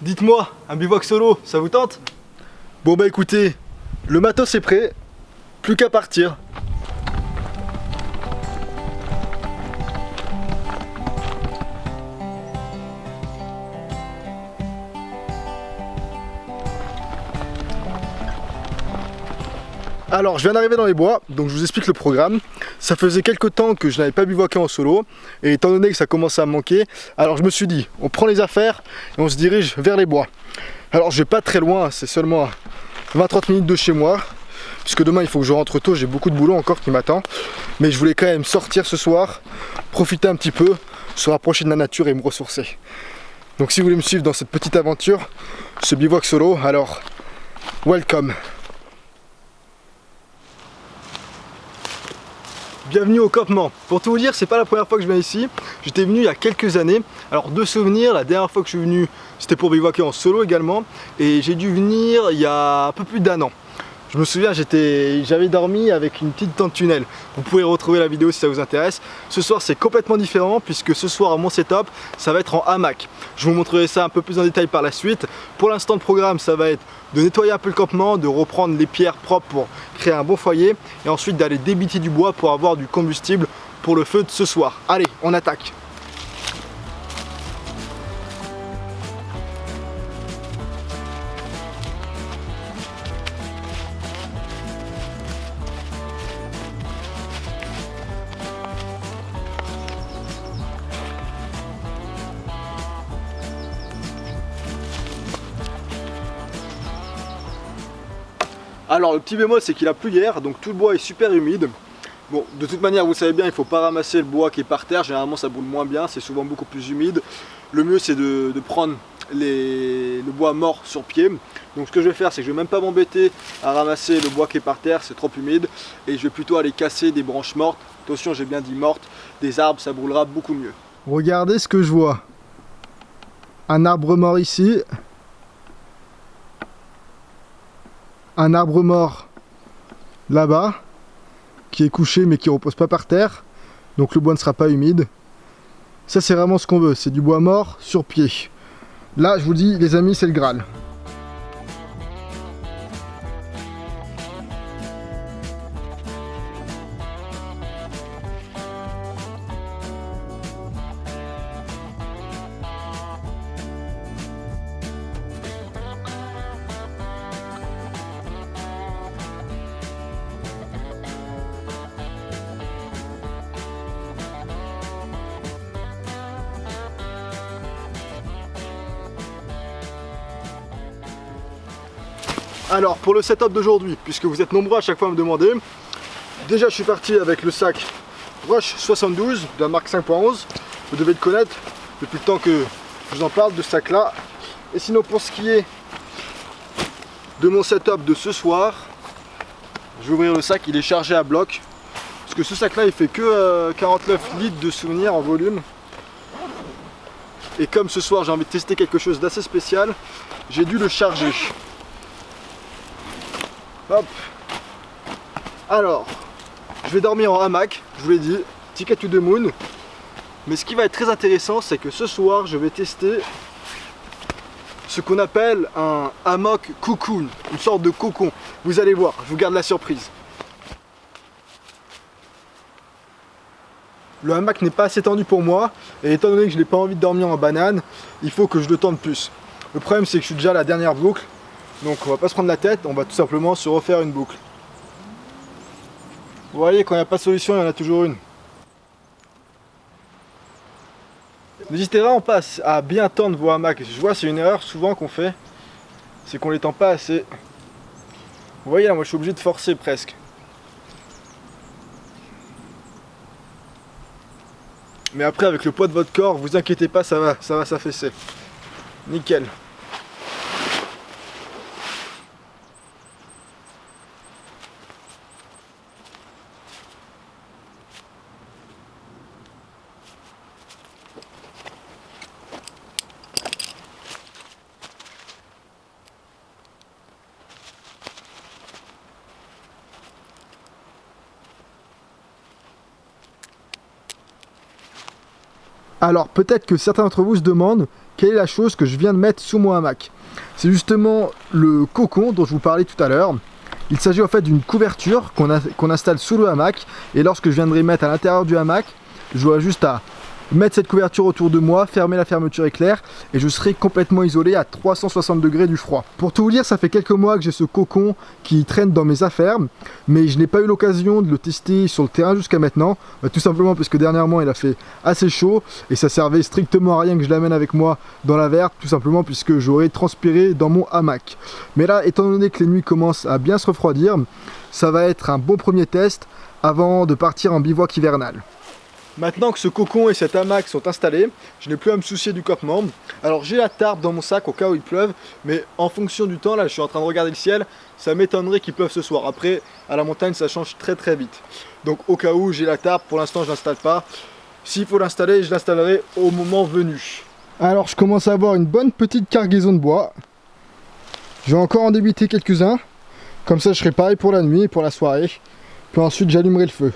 Dites-moi, un bivouac solo, ça vous tente? Bon bah écoutez, le matos est prêt, plus qu'à partir. Alors, je viens d'arriver dans les bois, donc je vous explique le programme. Ça faisait quelques temps que je n'avais pas bivouaqué en solo, et étant donné que ça commençait à me manquer, alors je me suis dit, on prend les affaires et on se dirige vers les bois. Alors je vais pas très loin, c'est seulement 20-30 minutes de chez moi, puisque demain il faut que je rentre tôt, j'ai beaucoup de boulot encore qui m'attend. Mais je voulais quand même sortir ce soir, profiter un petit peu, se rapprocher de la nature et me ressourcer. Donc si vous voulez me suivre dans cette petite aventure, ce bivouac solo, alors welcome. Bienvenue au campement. Pour tout vous dire, c'est pas la première fois que je viens ici. J'étais venu il y a quelques années. Alors de souvenirs, la dernière fois que je suis venu, c'était pour bivouaquer en solo également. Et j'ai dû venir il y a un peu plus d'1 an. Je me souviens, j'avais dormi avec une petite tente tunnel. Vous pouvez retrouver la vidéo si ça vous intéresse. Ce soir, c'est complètement différent puisque ce soir, mon setup, ça va être en hamac. Je vous montrerai ça un peu plus en détail par la suite. Pour l'instant, le programme, ça va être de nettoyer un peu le campement, de reprendre les pierres propres pour créer un bon foyer et ensuite d'aller débiter du bois pour avoir du combustible pour le feu de ce soir. Allez, on attaque! Alors le petit bémol c'est qu'il a plu hier, donc tout le bois est super humide. Bon, de toute manière vous savez bien, il ne faut pas ramasser le bois qui est par terre, généralement ça brûle moins bien, c'est souvent beaucoup plus humide. Le mieux c'est de prendre le bois mort sur pied. Donc ce que je vais faire c'est que je vais même pas m'embêter à ramasser le bois qui est par terre, c'est trop humide. Et je vais plutôt aller casser des branches mortes, attention j'ai bien dit mortes, des arbres, ça brûlera beaucoup mieux. Regardez ce que je vois. Un arbre mort ici. Un arbre mort là-bas qui est couché mais qui repose pas par terre, donc le bois ne sera pas humide. Ça c'est vraiment ce qu'on veut, c'est du bois mort sur pied. Là je vous dis les amis, c'est le Graal. Alors pour le setup d'aujourd'hui, puisque vous êtes nombreux à chaque fois à me demander, déjà je suis parti avec le sac Rush 72 de la marque 5.11. Vous devez le connaître depuis le temps que je vous en parle de ce sac là. Et sinon pour ce qui est de mon setup de ce soir, je vais ouvrir le sac, il est chargé à bloc. Parce que ce sac là il fait que 49 litres de souvenirs en volume. Et comme ce soir j'ai envie de tester quelque chose d'assez spécial, j'ai dû le charger. Hop. Alors, je vais dormir en hamac, je vous l'ai dit, Ticket to the Moon. Mais ce qui va être très intéressant, c'est que ce soir, je vais tester ce qu'on appelle un hammock cocoon, une sorte de cocon. Vous allez voir, je vous garde la surprise. Le hamac n'est pas assez tendu pour moi, et étant donné que je n'ai pas envie de dormir en banane, il faut que je le tende plus. Le problème, c'est que je suis déjà à la dernière boucle. Donc on va pas se prendre la tête, on va tout simplement se refaire une boucle. Vous voyez, quand il n'y a pas de solution, il y en a toujours une. N'hésitez vraiment pas à bien tendre vos hamacs. Je vois, c'est une erreur souvent qu'on fait, c'est qu'on les tend pas assez. Vous voyez là, moi je suis obligé de forcer presque. Mais après avec le poids de votre corps, vous inquiétez pas, ça va s'affaisser. Nickel. Alors peut-être que certains d'entre vous se demandent quelle est la chose que je viens de mettre sous mon hamac. C'est justement le cocon dont je vous parlais tout à l'heure. Il s'agit en fait d'une couverture qu'on installe sous le hamac, et lorsque je viendrai mettre à l'intérieur du hamac, j'aurai juste à mettre cette couverture autour de moi, fermer la fermeture éclair, et je serai complètement isolé à 360 degrés du froid. Pour tout vous dire, ça fait quelques mois que j'ai ce cocon qui traîne dans mes affaires, mais je n'ai pas eu l'occasion de le tester sur le terrain jusqu'à maintenant, tout simplement parce que dernièrement il a fait assez chaud, et ça servait strictement à rien que je l'amène avec moi dans la verte, tout simplement puisque j'aurais transpiré dans mon hamac. Mais là, étant donné que les nuits commencent à bien se refroidir, ça va être un bon premier test avant de partir en bivouac hivernal. Maintenant que ce cocon et cet hamac sont installés, je n'ai plus à me soucier du campement. Alors j'ai la tarpe dans mon sac au cas où il pleuve, mais en fonction du temps, là je suis en train de regarder le ciel, ça m'étonnerait qu'il pleuve ce soir. Après, à la montagne ça change très très vite. Donc au cas où j'ai la tarpe, pour l'instant je l'installe pas. S'il faut l'installer, je l'installerai au moment venu. Alors je commence à avoir une bonne petite cargaison de bois. Je vais encore en débiter quelques-uns. Comme ça je serai pareil pour la nuit et pour la soirée. Puis ensuite j'allumerai le feu.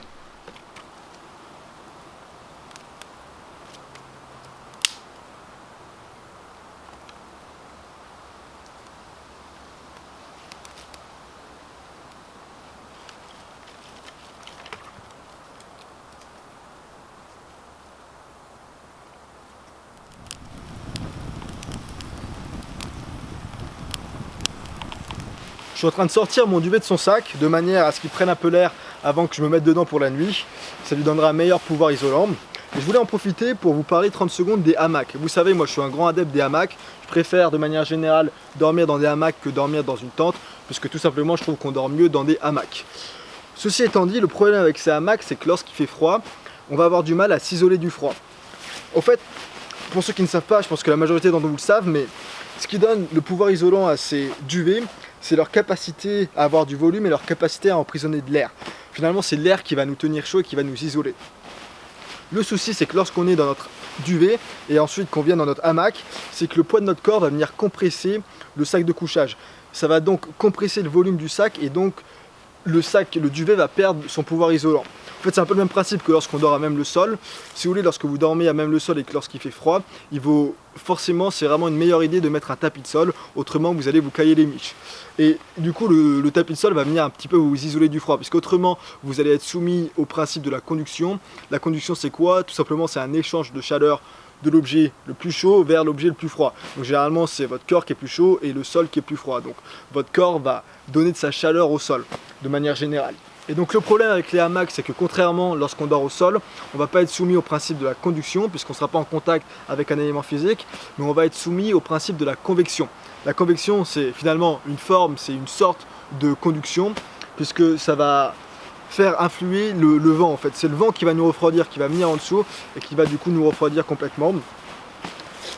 Je suis en train de sortir mon duvet de son sac de manière à ce qu'il prenne un peu l'air avant que je me mette dedans pour la nuit. Ça lui donnera un meilleur pouvoir isolant. Et je voulais en profiter pour vous parler 30 secondes des hamacs. Vous savez, moi je suis un grand adepte des hamacs. Je préfère de manière générale dormir dans des hamacs que dormir dans une tente, puisque tout simplement je trouve qu'on dort mieux dans des hamacs. Ceci étant dit, le problème avec ces hamacs, c'est que lorsqu'il fait froid, on va avoir du mal à s'isoler du froid. Au fait, pour ceux qui ne savent pas, je pense que la majorité d'entre vous le savent, mais ce qui donne le pouvoir isolant à ces duvets, c'est leur capacité à avoir du volume et leur capacité à emprisonner de l'air. Finalement, c'est l'air qui va nous tenir chaud et qui va nous isoler. Le souci, c'est que lorsqu'on est dans notre duvet et ensuite qu'on vient dans notre hamac, c'est que le poids de notre corps va venir compresser le sac de couchage. Ça va donc compresser le volume du sac, et donc le duvet va perdre son pouvoir isolant. En fait, c'est un peu le même principe que lorsqu'on dort à même le sol. Si vous voulez, lorsque vous dormez à même le sol et que lorsqu'il fait froid, forcément, c'est vraiment une meilleure idée de mettre un tapis de sol, autrement vous allez vous cailler les miches. Et du coup, le tapis de sol va venir un petit peu vous isoler du froid, puisqu'autrement, vous allez être soumis au principe de la conduction. La conduction, c'est quoi? Tout simplement, c'est un échange de chaleur de l'objet le plus chaud vers l'objet le plus froid. Donc généralement, c'est votre corps qui est plus chaud et le sol qui est plus froid. Donc votre corps va donner de sa chaleur au sol, de manière générale. Et donc le problème avec les hamacs, c'est que contrairement lorsqu'on dort au sol, on ne va pas être soumis au principe de la conduction, puisqu'on ne sera pas en contact avec un élément physique, mais on va être soumis au principe de la convection. La convection, c'est finalement une forme, c'est une sorte de conduction, puisque ça va faire influer le vent en fait. C'est le vent qui va nous refroidir, qui va venir en dessous et qui va du coup nous refroidir complètement.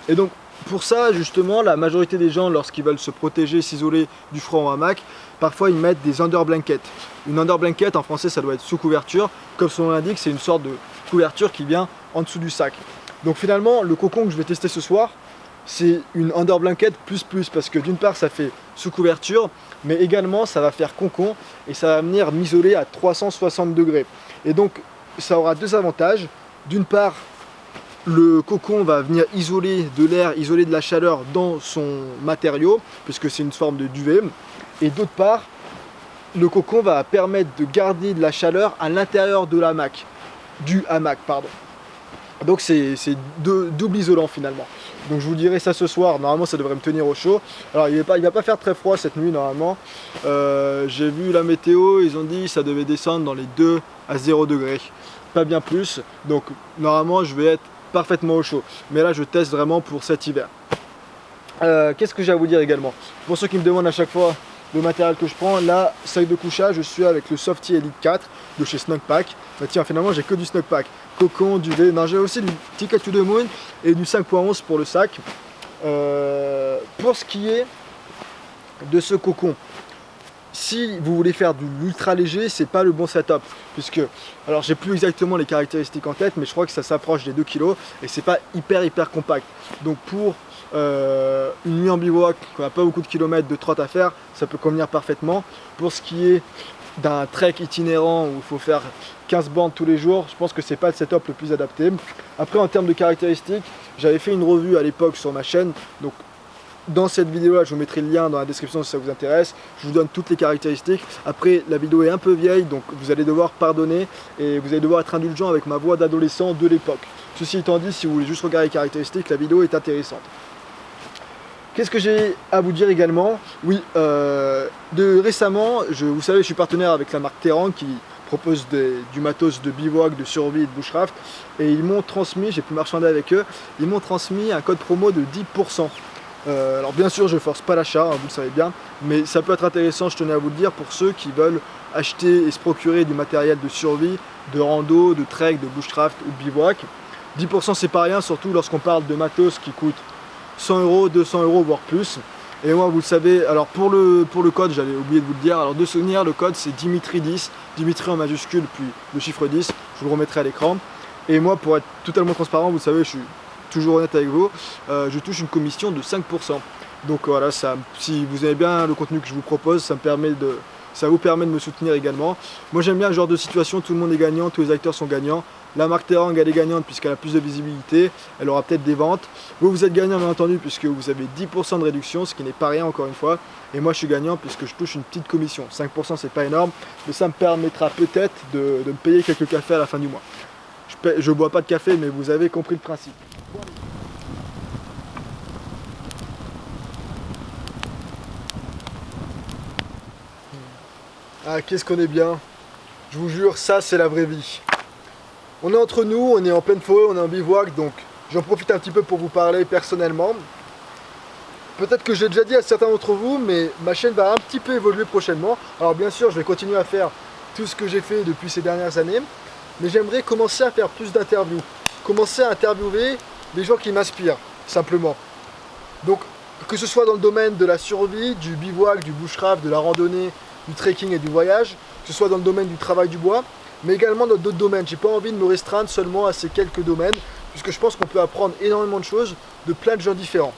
Et donc pour ça, justement, la majorité des gens, lorsqu'ils veulent se protéger, s'isoler du froid en hamac, parfois ils mettent des under blankets. Une under blanket, en français, ça doit être sous couverture. Comme son nom l'indique, c'est une sorte de couverture qui vient en dessous du sac. Donc finalement, le cocon que je vais tester ce soir, c'est une under blanket plus parce que d'une part, ça fait sous couverture, mais également ça va faire cocon et ça va venir m'isoler à 360 degrés. Et donc, ça aura deux avantages. D'une part, le cocon va venir isoler de l'air, isoler de la chaleur dans son matériau, puisque c'est une forme de duvet. Et d'autre part, le cocon va permettre de garder de la chaleur à l'intérieur de l'hamac, du hamac, pardon. Donc c'est double isolant finalement. Donc je vous dirai ça ce soir, normalement ça devrait me tenir au chaud. Alors il va pas faire très froid cette nuit normalement. J'ai vu la météo, ils ont dit que ça devait descendre dans les 2 à 0 degrés. Pas bien plus, donc normalement je vais être parfaitement au chaud. Mais là je teste vraiment pour cet hiver. Qu'est-ce que j'ai à vous dire également? Pour ceux qui me demandent à chaque fois le matériel que je prends, là, sac de couchage, je suis avec le Softy Elite 4 de chez Snugpak. Bah tiens, finalement j'ai que du Snugpak. Cocon, duvet, non, j'ai aussi du Ticket to the Moon et du 5.11 pour le sac. Pour ce qui est de ce cocon, si vous voulez faire de l'ultra léger, c'est pas le bon setup, puisque, alors j'ai plus exactement les caractéristiques en tête, mais je crois que ça s'approche des 2 kg et c'est pas hyper compact. Donc pour une nuit en bivouac, qu'on n'a pas beaucoup de kilomètres de trotte à faire, ça peut convenir parfaitement. Pour ce qui est d'un trek itinérant où il faut faire 15 bandes tous les jours, je pense que c'est pas le setup le plus adapté. Après, en termes de caractéristiques, j'avais fait une revue à l'époque sur ma chaîne, donc dans cette vidéo là je vous mettrai le lien dans la description si ça vous intéresse. Je vous donne toutes les caractéristiques. Après, la vidéo est un peu vieille, donc vous allez devoir pardonner et vous allez devoir être indulgent avec ma voix d'adolescent de l'époque. Ceci étant dit, si vous voulez juste regarder les caractéristiques, la vidéo est intéressante. Qu'est-ce que j'ai à vous dire également? Oui, récemment, vous savez, je suis partenaire avec la marque Terrang qui propose du matos de bivouac, de survie et de bushcraft, et ils m'ont transmis, j'ai pu marchander avec eux, ils m'ont transmis un code promo de 10%. Alors bien sûr je force pas l'achat, hein, vous le savez bien, mais ça peut être intéressant, je tenais à vous le dire, pour ceux qui veulent acheter et se procurer du matériel de survie, de rando, de trek, de bushcraft ou de bivouac. 10% c'est pas rien, surtout lorsqu'on parle de matos qui coûte 100 €, 200 € voire plus. Et moi vous le savez, alors pour le code, j'avais oublié de vous le dire, alors de souvenir, le code c'est Dimitri10, Dimitri en majuscule puis le chiffre 10, je vous le remettrai à l'écran. Et moi, pour être totalement transparent, vous le savez, je suis toujours honnête avec vous, je touche une commission de 5%. Donc voilà, si vous aimez bien le contenu que je vous propose, ça vous permet de me soutenir également. Moi j'aime bien le genre de situation, tout le monde est gagnant, tous les acteurs sont gagnants. La marque Terrang, elle est gagnante puisqu'elle a plus de visibilité, elle aura peut-être des ventes. Vous êtes gagnant bien entendu puisque vous avez 10% de réduction, ce qui n'est pas rien encore une fois. Et moi je suis gagnant puisque je touche une petite commission. 5% c'est pas énorme, mais ça me permettra peut-être de me payer quelques cafés à la fin du mois. Je bois pas de café, mais vous avez compris le principe. Ah, qu'est-ce qu'on est bien. Je vous jure, ça c'est la vraie vie. On est entre nous, on est en pleine forêt, on est en bivouac, donc j'en profite un petit peu pour vous parler personnellement. Peut-être que j'ai déjà dit à certains d'entre vous, mais ma chaîne va un petit peu évoluer prochainement. Alors bien sûr, je vais continuer à faire tout ce que j'ai fait depuis ces dernières années, mais j'aimerais commencer à faire plus d'interviews. Commencer à interviewer des gens qui m'inspirent, simplement. Donc, que ce soit dans le domaine de la survie, du bivouac, du bushcraft, de la randonnée, du trekking et du voyage, que ce soit dans le domaine du travail du bois, mais également dans d'autres domaines. J'ai pas envie de me restreindre seulement à ces quelques domaines, puisque je pense qu'on peut apprendre énormément de choses de plein de gens différents.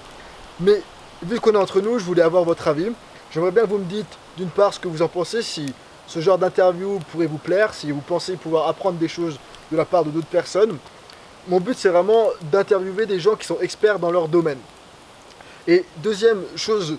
Mais vu qu'on est entre nous, je voulais avoir votre avis. J'aimerais bien que vous me dites d'une part ce que vous en pensez, si ce genre d'interview pourrait vous plaire, si vous pensez pouvoir apprendre des choses de la part de d'autres personnes. Mon but c'est vraiment d'interviewer des gens qui sont experts dans leur domaine. Et deuxième chose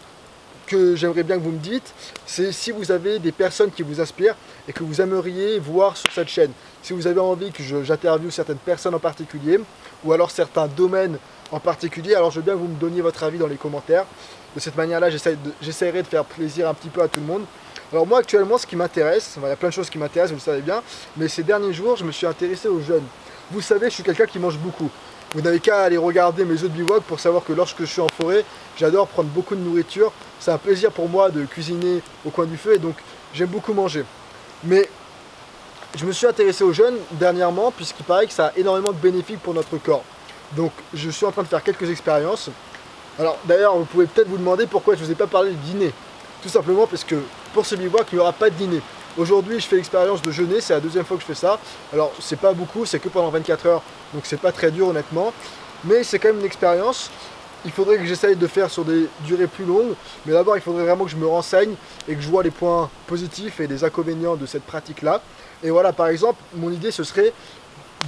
que j'aimerais bien que vous me dites, c'est si vous avez des personnes qui vous inspirent et que vous aimeriez voir sur cette chaîne. Si vous avez envie que j'interviewe certaines personnes en particulier, ou alors certains domaines en particulier, alors je veux bien que vous me donniez votre avis dans les commentaires. De cette manière-là, j'essaierai de faire plaisir un petit peu à tout le monde. Alors moi actuellement, ce qui m'intéresse, il y a plein de choses qui m'intéressent, vous le savez bien, mais ces derniers jours, je me suis intéressé aux jeunes. Vous savez, je suis quelqu'un qui mange beaucoup. Vous n'avez qu'à aller regarder mes œufs de bivouac pour savoir que lorsque je suis en forêt, j'adore prendre beaucoup de nourriture. C'est un plaisir pour moi de cuisiner au coin du feu et donc j'aime beaucoup manger. Mais je me suis intéressé aux jeunes dernièrement puisqu'il paraît que ça a énormément de bénéfices pour notre corps. Donc je suis en train de faire quelques expériences. Alors d'ailleurs, vous pouvez peut-être vous demander pourquoi je ne vous ai pas parlé du dîner. Tout simplement parce que pour ce bivouac, il n'y aura pas de dîner. Aujourd'hui, je fais l'expérience de jeûner, c'est la deuxième fois que je fais ça. Alors, c'est pas beaucoup, c'est que pendant 24 heures, donc c'est pas très dur honnêtement. Mais c'est quand même une expérience. Il faudrait que j'essaye de faire sur des durées plus longues. Mais d'abord, il faudrait vraiment que je me renseigne et que je vois les points positifs et les inconvénients de cette pratique-là. Et voilà, par exemple, mon idée, ce serait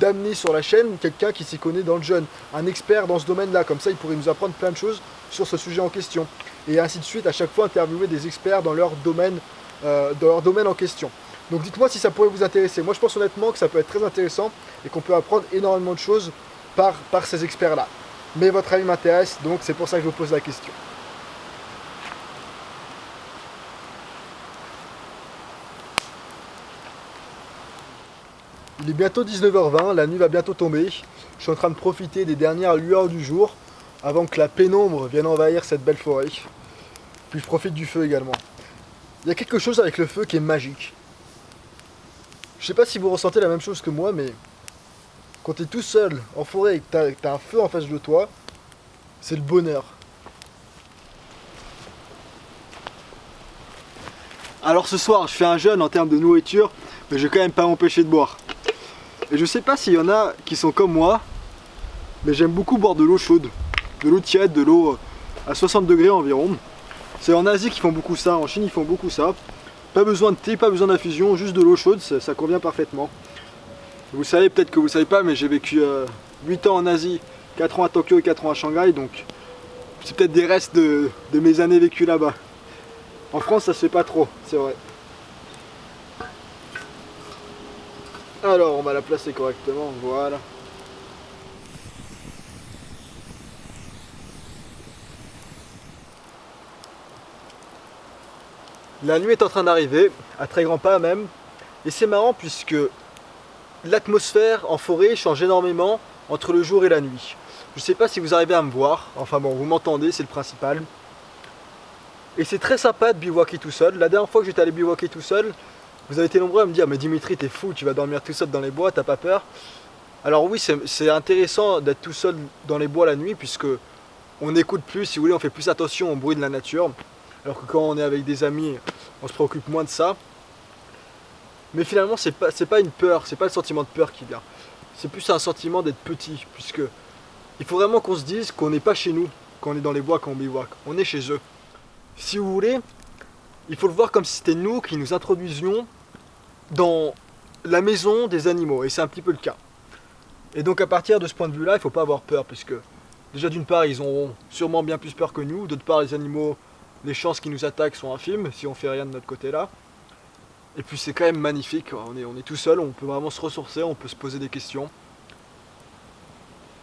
d'amener sur la chaîne quelqu'un qui s'y connaît dans le jeûne, un expert dans ce domaine-là. Comme ça, il pourrait nous apprendre plein de choses sur ce sujet en question. Et ainsi de suite, à chaque fois, interviewer des experts dans leur domaine en question. Donc dites-moi si ça pourrait vous intéresser. Moi je pense honnêtement que ça peut être très intéressant et qu'on peut apprendre énormément de choses par ces experts là. Mais votre avis m'intéresse, donc c'est pour ça que je vous pose la question. Il est bientôt 19h20, la nuit va bientôt tomber. Je suis en train de profiter des dernières lueurs du jour avant que la pénombre vienne envahir cette belle forêt. Puis je profite du feu également. Il y a quelque chose avec le feu qui est magique. Je sais pas si vous ressentez la même chose que moi, mais quand tu es tout seul en forêt et que tu as un feu en face de toi, c'est le bonheur. Alors ce soir, je fais un jeûne en termes de nourriture, mais je vais quand même pas m'empêcher de boire. Et je sais pas s'il y en a qui sont comme moi, mais j'aime beaucoup boire de l'eau chaude, de l'eau tiède, de l'eau à 60 degrés environ. C'est en Asie qu'ils font beaucoup ça, en Chine ils font beaucoup ça. Pas besoin de thé, pas besoin d'infusion, juste de l'eau chaude, ça convient parfaitement. Vous savez, peut-être que vous ne savez pas, mais j'ai vécu 8 ans en Asie, 4 ans à Tokyo et 4 ans à Shanghai, donc c'est peut-être des restes de mes années vécues là-bas. En France, ça se fait pas trop, c'est vrai. Alors, on va la placer correctement, voilà. La nuit est en train d'arriver, à très grands pas même, et c'est marrant puisque l'atmosphère en forêt change énormément entre le jour et la nuit. Je ne sais pas si vous arrivez à me voir, enfin bon, vous m'entendez, c'est le principal. Et c'est très sympa de bivouaquer tout seul. La dernière fois que j'étais allé bivouaquer tout seul, vous avez été nombreux à me dire « Mais Dimitri, t'es fou, tu vas dormir tout seul dans les bois, t'as pas peur ?» Alors oui, c'est intéressant d'être tout seul dans les bois la nuit puisque on écoute plus, si vous voulez, on fait plus attention au bruit de la nature. Alors que quand on est avec des amis, on se préoccupe moins de ça. Mais finalement, c'est pas une peur, c'est pas le sentiment de peur qui vient. C'est plus un sentiment d'être petit, puisque il faut vraiment qu'on se dise qu'on n'est pas chez nous, quand on est dans les bois, quand on bivouaque. On est chez eux. Si vous voulez, il faut le voir comme si c'était nous qui nous introduisions dans la maison des animaux, et c'est un petit peu le cas. Et donc à partir de ce point de vue-là, il ne faut pas avoir peur, puisque déjà d'une part, ils auront sûrement bien plus peur que nous, d'autre part, les animaux, les chances qu'ils nous attaquent sont infimes si on fait rien de notre côté là. Et puis c'est quand même magnifique, on est tout seul, on peut vraiment se ressourcer, on peut se poser des questions.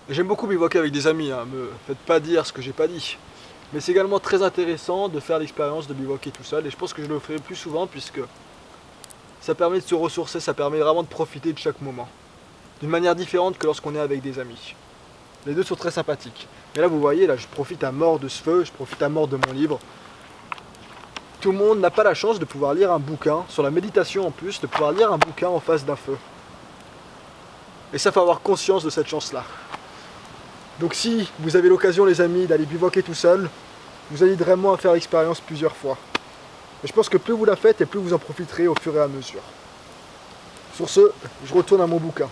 J'aime beaucoup bivouaquer avec des amis, hein, me faites pas dire ce que j'ai pas dit. Mais c'est également très intéressant de faire l'expérience de bivouaquer tout seul, et je pense que je le ferai plus souvent puisque ça permet de se ressourcer, ça permet vraiment de profiter de chaque moment. D'une manière différente que lorsqu'on est avec des amis. Les deux sont très sympathiques. Mais là vous voyez, là je profite à mort de ce feu, je profite à mort de mon livre. Tout le monde n'a pas la chance de pouvoir lire un bouquin, sur la méditation en plus, de pouvoir lire un bouquin en face d'un feu. Et ça, faut avoir conscience de cette chance-là. Donc si vous avez l'occasion, les amis, d'aller bivouaquer tout seul, vous allez vraiment à faire l'expérience plusieurs fois. Et je pense que plus vous la faites, et plus vous en profiterez au fur et à mesure. Sur ce, je retourne à mon bouquin.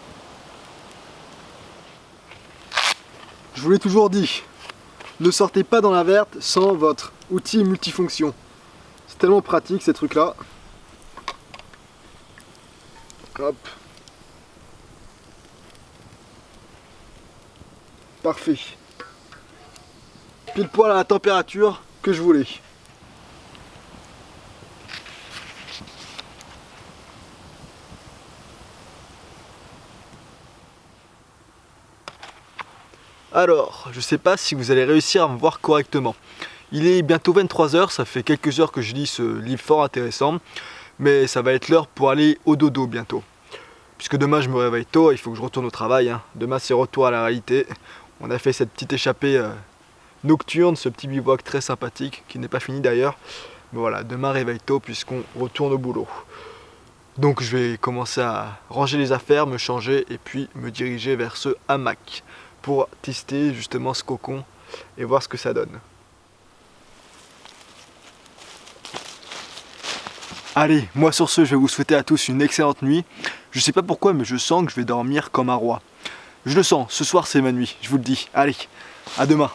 Je vous l'ai toujours dit, ne sortez pas dans la verte sans votre outil multifonction. C'est tellement pratique ces trucs là. Hop. Parfait. Pile poil à la température que je voulais. Alors, je sais pas si vous allez réussir à me voir correctement. Il est bientôt 23 h, ça fait quelques heures que je lis ce livre fort intéressant, mais ça va être l'heure pour aller au dodo bientôt. Puisque demain je me réveille tôt, il faut que je retourne au travail, hein. Demain c'est retour à la réalité. On a fait cette petite échappée nocturne, ce petit bivouac très sympathique, qui n'est pas fini d'ailleurs. Mais voilà, demain réveille tôt puisqu'on retourne au boulot. Donc je vais commencer à ranger les affaires, me changer et puis me diriger vers ce hamac pour tester justement ce cocon et voir ce que ça donne. Allez, moi sur ce, je vais vous souhaiter à tous une excellente nuit. Je sais pas pourquoi, mais je sens que je vais dormir comme un roi. Je le sens, ce soir c'est ma nuit, je vous le dis. Allez, à demain.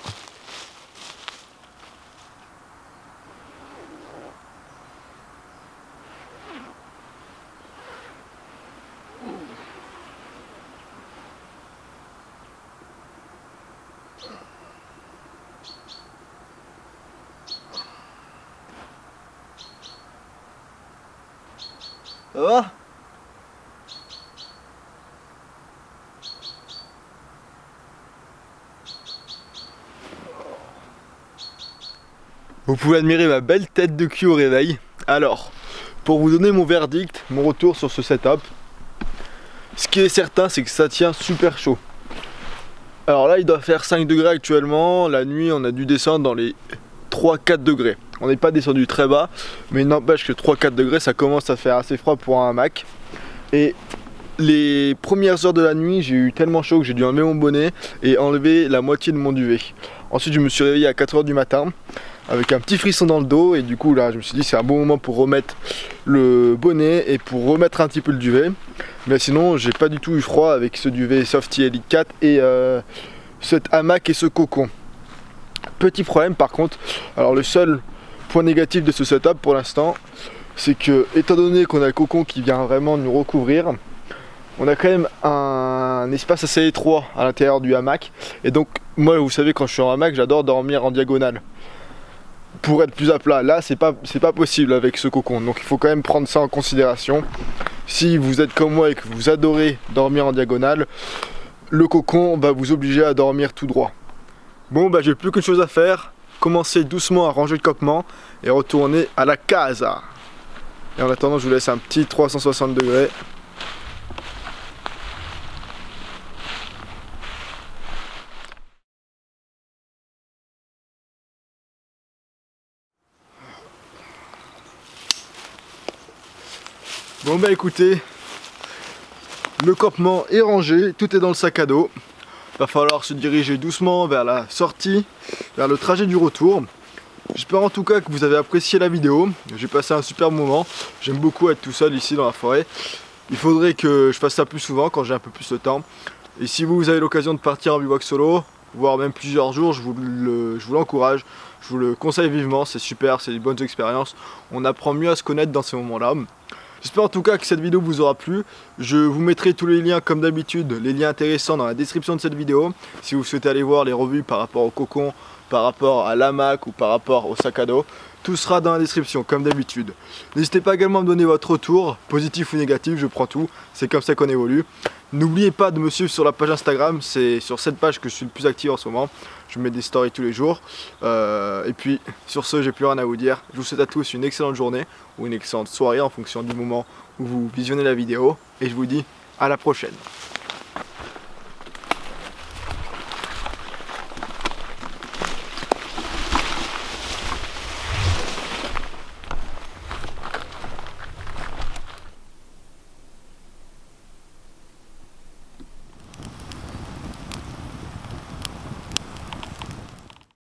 Ça va ? Vous pouvez admirer ma belle tête de cul au réveil. Alors, pour vous donner mon verdict, mon retour sur ce setup, ce qui est certain, c'est que ça tient super chaud. Alors là, il doit faire 5 degrés actuellement. La nuit, on a dû descendre dans les 3-4 degrés. On n'est pas descendu très bas, mais il n'empêche que 3-4 degrés, ça commence à faire assez froid pour un hamac. Et les premières heures de la nuit, j'ai eu tellement chaud que j'ai dû enlever mon bonnet et enlever la moitié de mon duvet. Ensuite, je me suis réveillé à 4 h du matin avec un petit frisson dans le dos et du coup là, je me suis dit c'est un bon moment pour remettre le bonnet et pour remettre un petit peu le duvet. Mais sinon, j'ai pas du tout eu froid avec ce duvet Softy Elite 4 et cet hamac et ce cocon. Petit problème par contre, alors le seul point négatif de ce setup pour l'instant, c'est que, étant donné qu'on a le cocon qui vient vraiment nous recouvrir, on a quand même un espace assez étroit à l'intérieur du hamac. Et donc, moi, vous savez, quand je suis en hamac, j'adore dormir en diagonale pour être plus à plat. Là, c'est pas possible avec ce cocon. Donc, il faut quand même prendre ça en considération. Si vous êtes comme moi et que vous adorez dormir en diagonale, le cocon va vous obliger à dormir tout droit. Bon, bah, j'ai plus qu'une chose à faire. Commencer doucement à ranger le campement et retourner à la casa. Et en attendant, je vous laisse un petit 360 degrés. Bon bah écoutez, le campement est rangé, tout est dans le sac à dos. Va falloir se diriger doucement vers la sortie, vers le trajet du retour. J'espère en tout cas que vous avez apprécié la vidéo. J'ai passé un super moment. J'aime beaucoup être tout seul ici dans la forêt. Il faudrait que je fasse ça plus souvent quand j'ai un peu plus de temps. Et si vous avez l'occasion de partir en bivouac solo, voire même plusieurs jours, je vous l'encourage. Je vous le conseille vivement, c'est super, c'est des bonnes expériences. On apprend mieux à se connaître dans ces moments-là. J'espère en tout cas que cette vidéo vous aura plu. Je vous mettrai tous les liens comme d'habitude, les liens intéressants dans la description de cette vidéo. Si vous souhaitez aller voir les revues par rapport au cocon, par rapport à l'hamac ou par rapport au sac à dos, tout sera dans la description comme d'habitude. N'hésitez pas également à me donner votre retour, positif ou négatif, je prends tout, c'est comme ça qu'on évolue. N'oubliez pas de me suivre sur la page Instagram, c'est sur cette page que je suis le plus actif en ce moment. Je mets des stories tous les jours. Et puis sur ce, j'ai plus rien à vous dire. Je vous souhaite à tous une excellente journée ou une excellente soirée en fonction du moment où vous visionnez la vidéo. Et je vous dis à la prochaine.